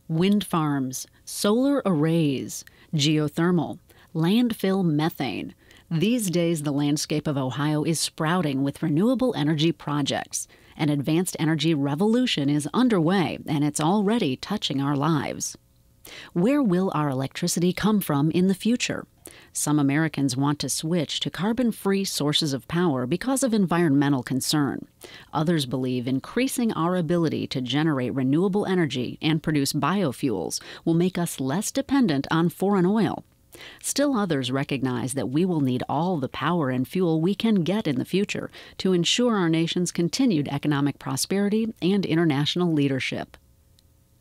Wind farms, solar arrays, geothermal, landfill methane. These days, the landscape of Ohio is sprouting with renewable energy projects. An advanced energy revolution is underway, and it's already touching our lives. Where will our electricity come from in the future? Some Americans want to switch to carbon-free sources of power because of environmental concern. Others believe increasing our ability to generate renewable energy and produce biofuels will make us less dependent on foreign oil. Still others recognize that we will need all the power and fuel we can get in the future to ensure our nation's continued economic prosperity and international leadership.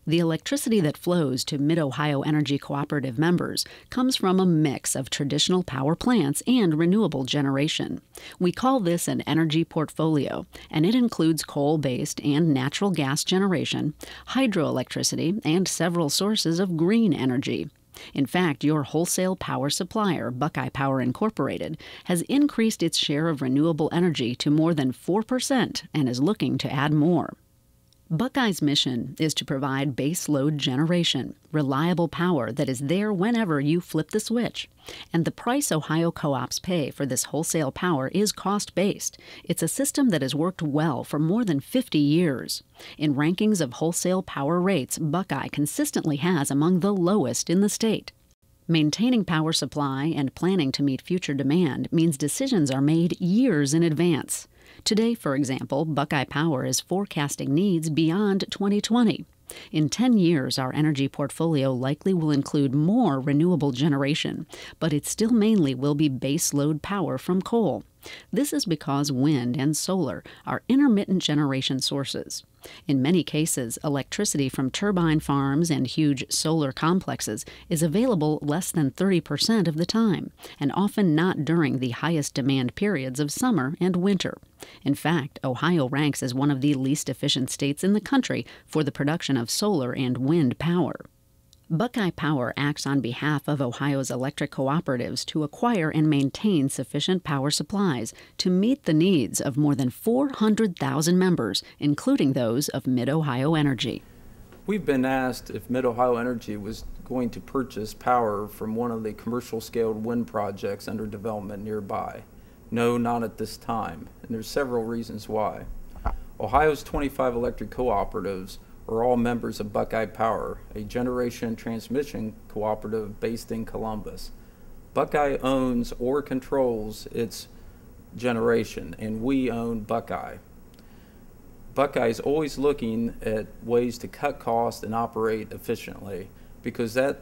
The electricity that flows to Mid-Ohio Energy Cooperative members comes from a mix of traditional power plants and renewable generation. We call this an energy portfolio, and it includes coal-based and natural gas generation, hydroelectricity, and several sources of green energy. In fact, your wholesale power supplier, Buckeye Power Incorporated, has increased its share of renewable energy to more than 4% and is looking to add more. Buckeye's mission is to provide base load generation, reliable power that is there whenever you flip the switch. And the price Ohio co-ops pay for this wholesale power is cost-based. It's a system that has worked well for more than 50 years. In rankings of wholesale power rates, Buckeye consistently has among the lowest in the state. Maintaining power supply and planning to meet future demand means decisions are made years in advance. Today, for example, Buckeye Power is forecasting needs beyond 2020. In 10 years, our energy portfolio likely will include more renewable generation, but it still mainly will be base load power from coal. This is because wind and solar are intermittent generation sources. In many cases, electricity from turbine farms and huge solar complexes is available less than 30% of the time, and often not during the highest demand periods of summer and winter. In fact, Ohio ranks as one of the least efficient states in the country for the production of solar and wind power. Buckeye Power acts on behalf of Ohio's electric cooperatives to acquire and maintain sufficient power supplies to meet the needs of more than 400,000 members, including those of Mid-Ohio Energy. We've been asked if Mid-Ohio Energy was going to purchase power from one of the commercial-scaled wind projects under development nearby. No, not at this time, and there's several reasons why. Ohio's 25 electric cooperatives are all members of Buckeye Power, a generation transmission cooperative based in Columbus. Buckeye owns or controls its generation, and we own Buckeye. Buckeye is always looking at ways to cut costs and operate efficiently because that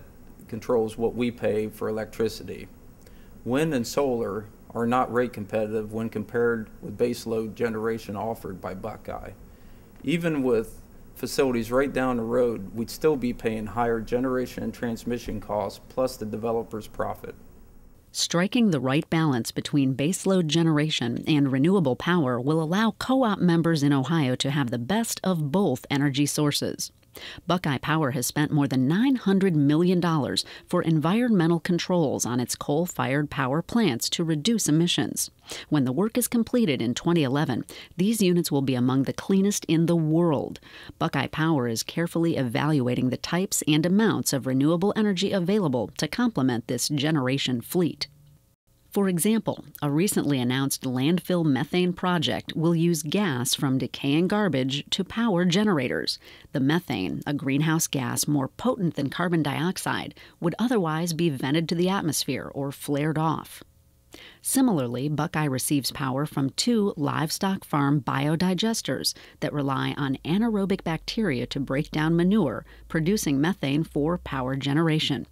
controls what we pay for electricity. Wind and solar are not rate competitive when compared with baseload generation offered by Buckeye. Even with facilities right down the road, we'd still be paying higher generation and transmission costs plus the developer's profit. Striking the right balance between baseload generation and renewable power will allow co-op members in Ohio to have the best of both energy sources. Buckeye Power has spent more than $900 million for environmental controls on its coal-fired power plants to reduce emissions. When the work is completed in 2011, these units will be among the cleanest in the world. Buckeye Power is carefully evaluating the types and amounts of renewable energy available to complement this generation fleet. For example, a recently announced landfill methane project will use gas from decaying garbage to power generators. The methane, a greenhouse gas more potent than carbon dioxide, would otherwise be vented to the atmosphere or flared off. Similarly, Buckeye receives power from 2 livestock farm biodigesters that rely on anaerobic bacteria to break down manure, producing methane for power generation.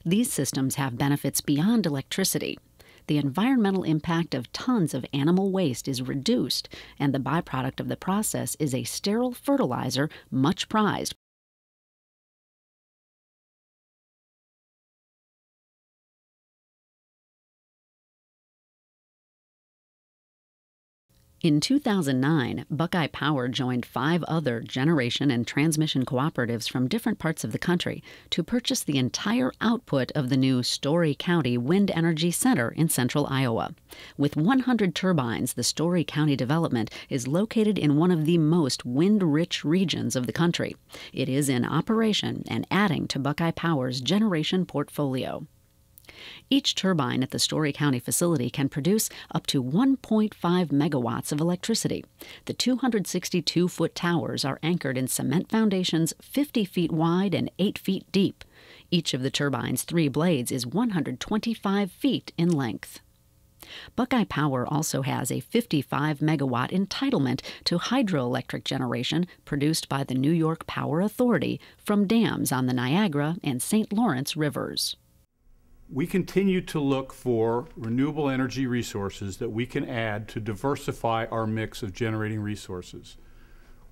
These systems have benefits beyond electricity. The environmental impact of tons of animal waste is reduced, and the byproduct of the process is a sterile fertilizer much prized. In 2009, Buckeye Power joined 5 other generation and transmission cooperatives from different parts of the country to purchase the entire output of the new Story County Wind Energy Center in central Iowa. With 100 turbines, the Story County development is located in one of the most wind-rich regions of the country. It is in operation and adding to Buckeye Power's generation portfolio. Each turbine at the Story County facility can produce up to 1.5 megawatts of electricity. The 262-foot towers are anchored in cement foundations 50 feet wide and 8 feet deep. Each of the turbine's 3 blades is 125 feet in length. Buckeye Power also has a 55-megawatt entitlement to hydroelectric generation produced by the New York Power Authority from dams on the Niagara and St. Lawrence rivers. We continue to look for renewable energy resources that we can add to diversify our mix of generating resources.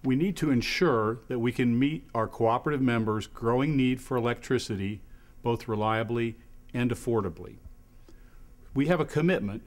We need to ensure that we can meet our cooperative members' growing need for electricity, both reliably and affordably. We have a commitment